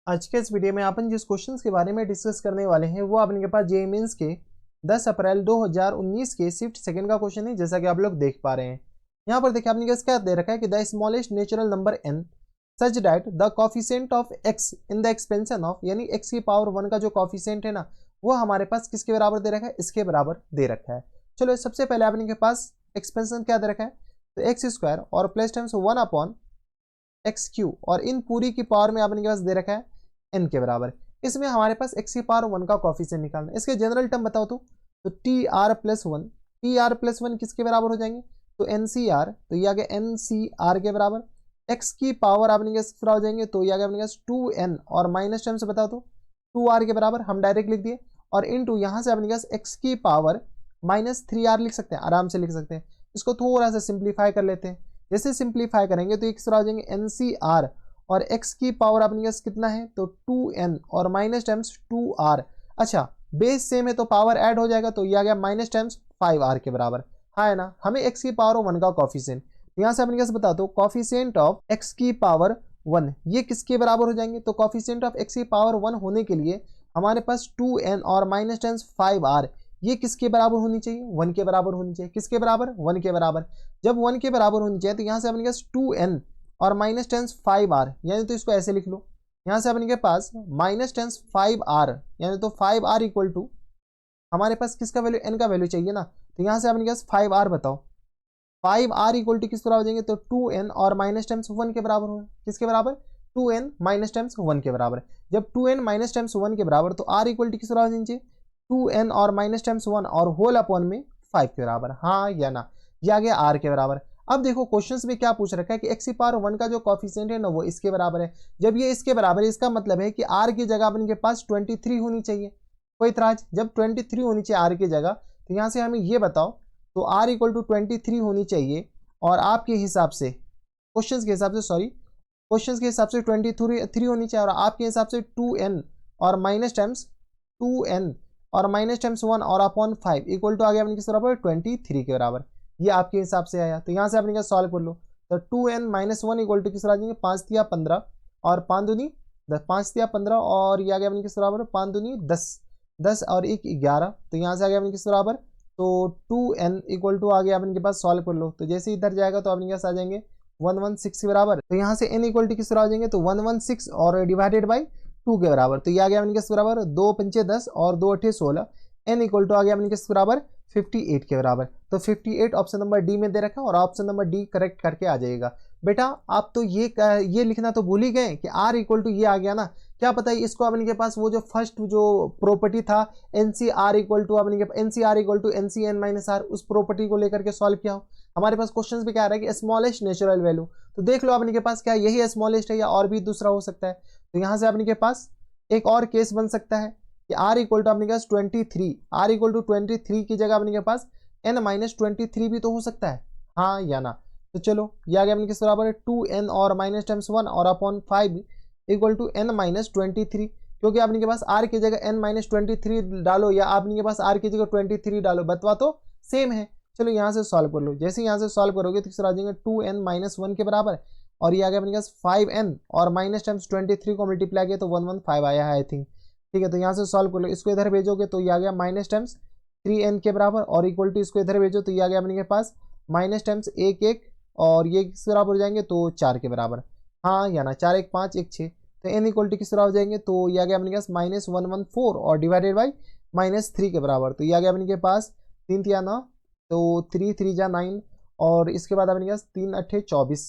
आज के इस वीडियो में अपन जिस क्वेश्चंस के बारे में डिस्कस करने वाले हैं वो अपने के पास जेईई मेंस के 10 अप्रैल 2019 के शिफ्ट सेकंड का क्वेश्चन है, जैसा कि आप लोग देख पा रहे हैं। यहाँ पर देखिए आपने क्या दे रखा है कि the smallest natural number n such that the coefficient of x in the expansion of, यानी x की पावर 1 का जो कॉफिशिएंट है ना वो हमारे पास किसके बराबर दे रखा है, इसके बराबर दे रखा है। चलो सबसे पहले अपने के पास एक्सपेंशन क्या दे रखा है, तो एक्स स्क्वायर और plus times 1 upon x Q, और इन पूरी की पावर में अपने के पास दे रखा है n के बराबर। इसमें हमारे पास x की पावर 1 का कॉफिशिएंट निकालना है। इसके जनरल टर्म बताओ तो टी आर प्लस वन किसके बराबर हो जाएंगे, तो एन सी आर, तो ये आ गया एन सी आर के बराबर। x की पावर आपने क्या हो जाएंगे, तो ये आ गया अपने पास 2n, और माइनस टर्म से बताओ तो 2r के बराबर हम डायरेक्ट लिख दिए, और इनटू यहाँ से अपने पास x की पावर -3r लिख सकते हैं, आराम से लिख सकते हैं। इसको थोड़ा सा सिंप्लीफाई कर लेते हैं। जैसे सिंप्लीफाई करेंगे तो एक हो जाएंगे एन सी आर, और x की पावर अपने पास कितना है, तो 2n, और माइनस टाइम्स 2r। अच्छा बेस सेम है तो पावर ऐड हो जाएगा, तो ये आ गया माइनस टाइम्स 5r के बराबर। हाँ है ना, हमें x की पावर 1 का कॉफिशिएंट यहाँ से अपने पास बता दो कॉफिशिएंट ऑफ x की पावर 1 ये किसके बराबर हो जाएंगे, तो कॉफिशिएंट ऑफ x की पावर 1 होने के लिए हमारे पास 2n और माइनस टाइम्स 5r ये किसके बराबर होनी चाहिए, 1 के बराबर होनी चाहिए। किसके बराबर, 1 के बराबर। जब 1 के बराबर होनी चाहिए तो यहाँ से अपने पास 2n और माइनस टेंस 5r, यानी तो इसको ऐसे लिख लो, यहाँ से अपने के पास माइनस टेंस 5r, यानी तो 5r इक्वल टू हमारे पास किसका वैल्यू, n का वैल्यू चाहिए ना, तो यहाँ से अपने के पास 5r बताओ, 5r इक्वल टू किस बराबर हो जाएंगे, तो 2n और माइनस टेंस 1 के बराबर हो, किसके बराबर, 2n माइनस टेंस 1 के बराबर। जब 2n माइनस टेंस 1 के बराबर तो r इक्वल टू किस बराबर होनी चाहिए, 2n और माइनस टेंस 1 और होल अपॉन में 5 के बराबर। हाँ या ना, ये आ गया r के बराबर। अब देखो क्वेश्चंस में क्या पूछ रखा है कि x की पावर 1 का जो कॉफिशिएंट है ना वो इसके बराबर है। जब ये इसके बराबर है इसका मतलब है कि r की जगह अपने के पास 23 होनी चाहिए। कोई इतराज, जब 23 होनी चाहिए r की जगह, तो यहाँ से हमें ये बताओ, तो r इक्वल टू 23 होनी चाहिए, और आपके हिसाब से क्वेश्चंस के हिसाब से, क्वेश्चंस के हिसाब से 23 होनी चाहिए, और आपके हिसाब से 2n और माइनस टाइम्स 2n और माइनस टाइम्स 1 और अपॉन 5 इक्वल टू आ गया अपने किस बराबर, 23 के बराबर। ये आपके हिसाब से आया, तो यहाँ से आपने क्या सॉल्व कर लो, तो 2n माइनस 1 इक्वल टू किस आ जाएंगे, 5 तिया 15 और 5 दूनी 10, 5 तिया 15 और ये आ गया अपने किस बराबर, 5 दूनी 10, 10 और 1 11, तो यहाँ से आ गया अपने किस बराबर, तो 2n इक्वल टू आ गया अपने के पास, सॉल्व कर लो। तो जैसे इधर जाएगा तो अपने पास आ जाएंगे 116 के बराबर, तो यहाँ से n इक्वल टू किस बराबर आ जाएंगे, तो 116 और डिवाइडेड बाई 2 के बराबर, तो ये आ गया अपने किस बराबर, 2 पंचे 10 और 2 अठे 16, n इक्वल टू आ गया अपने किस बराबर, 58 के बराबर। तो 58 ऑप्शन नंबर डी में दे रखा है, और ऑप्शन नंबर डी करेक्ट करके आ जाएगा। बेटा आप तो ये लिखना तो भूल ही गए कि r इक्वल टू ये आ गया ना, क्या पता है इसको अपने के पास वो जो फर्स्ट जो प्रॉपर्टी था NCR इक्वल टू अपने के NCR equal to NCN minus R, उस प्रॉपर्टी को लेकर के सॉल्व किया हो। हमारे पास क्वेश्चन भी क्या आ रहा है कि स्मॉलेस्ट नेचुरल वैल्यू, तो देख लो अपने के पास क्या यही स्मॉलेस्ट है या और भी दूसरा हो सकता है। तो यहाँ से अपने के पास एक और केस बन सकता है कि r इक्वल टू अपने के पास 23, r इक्वल टू 23 की जगह अपने के पास n माइनस 23 भी तो हो सकता है। हाँ या ना, तो चलो ये आ गया अपने किस बराबर है, 2n और माइनस टाइम्स 1 और upon 5 equal to n minus 23, क्योंकि आपने के पास r की जगह n माइनस 23 डालो या आपने के पास r की जगह 23 डालो, बतवा तो सेम है। चलो यहाँ से सॉल्व कर लो, जैसे यहाँ से सॉल्व करोगे तो किस आ जाएंगे 2n माइनस 1 के बराबर, और ये आ गया अपने पास 5n और माइनस टाइम्स 23 को मल्टीप्लाई किया तो 115 आया है आई थिंक। ठीक है, तो यहाँ से सॉल्व कर लो, इसको इधर भेजोगे तो ये आ गया माइनस टाइम्स 3n के बराबर, और इक्वल टू इसको इधर भेजो तो ये आ गया अपने के पास माइनस टाइम्स 1 1, और ये किस बराबर हो जाएंगे, तो 4 के बराबर। हाँ या ना, 4 1 5 1 6, तो n इक्वल टू किस बराबर हो जाएंगे, तो ये आ गया अपने के पास -114 और डिवाइडेड बाई -3 के बराबर, तो ये आ गया अपने के पास 3 तिया 9, तो 3 3 जा 9, और इसके बाद अपने के पास 3 अट्ठे 24,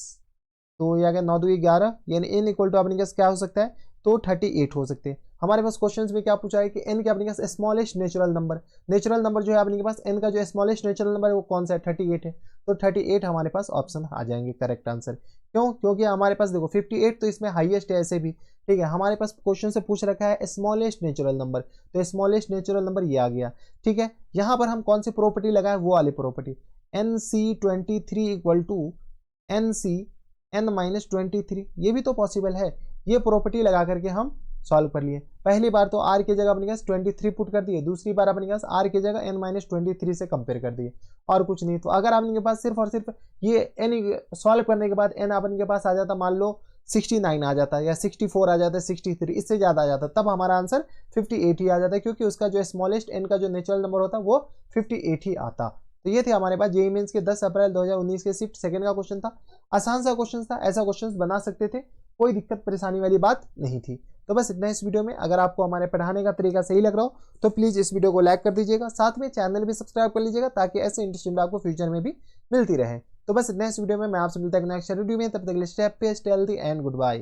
तो ये आ गया 9 2 11, यानी n इक्वल टू अपने पास क्या हो सकता है, तो 38 हो सकते हैं। हमारे पास क्वेश्चंस में क्या पूछा है कि n के अपने पास स्मॉलेस्ट नेचुरल नंबर जो है अपने के पास n का जो स्मॉलेस्ट नेचुरल नंबर है वो कौन सा है, 38 है, तो 38 हमारे पास ऑप्शन आ जाएंगे करेक्ट आंसर। क्यों, क्योंकि हमारे पास देखो 58 तो इसमें हाईएस्ट है ऐसे भी। ठीक है, हमारे पास क्वेश्चन से पूछ रखा है स्मॉलेस्ट नेचुरल नंबर, तो स्मॉलेस्ट नेचुरल नंबर ये आ गया। ठीक है, यहाँ पर हम कौन सी प्रॉपर्टी लगाए, वो वाली property NC23 equal to NC n minus 23, ये भी तो पॉसिबल है। ये प्रॉपर्टी लगा करके हम सॉल्व कर लिए। पहली बार तो r की जगह अपने पास 23 पुट कर दिए, दूसरी बार अपने पास r की जगह n माइनस 23 से कंपेयर कर दिए, और कुछ नहीं। तो अगर आपके पास सिर्फ और सिर्फ ये n सॉल्व करने के बाद n अपने के पास आ जाता मान लो 69 आ जाता है या 64 आ जाता है, 63, इससे ज़्यादा आ जाता है, तब हमारा आंसर 58 ही आ जाता है, क्योंकि उसका जो स्मॉलेस्ट n का जो नेचुरल नंबर होता है वो 58 ही आता। तो ये थे हमारे पास जेईई मेंस के 10 अप्रैल 2019 के शिफ्ट सेकंड का क्वेश्चन था। आसान सा क्वेश्चन था, ऐसा क्वेश्चन बना सकते थे, कोई दिक्कत परेशानी वाली बात नहीं थी। तो बस इतना इस वीडियो में। अगर आपको हमारे पढ़ाने का तरीका सही लग रहा हो तो प्लीज़ इस वीडियो को लाइक कर दीजिएगा, साथ में चैनल भी सब्सक्राइब कर लीजिएगा, ताकि ऐसे इंटरेस्टिंग आपको फ्यूचर में भी मिलती रहे। तो बस इतना इस वीडियो में। मैं आपसे मिलता है नेक्स्ट वीडियो में, तब तक के लिए stay healthy and good bye.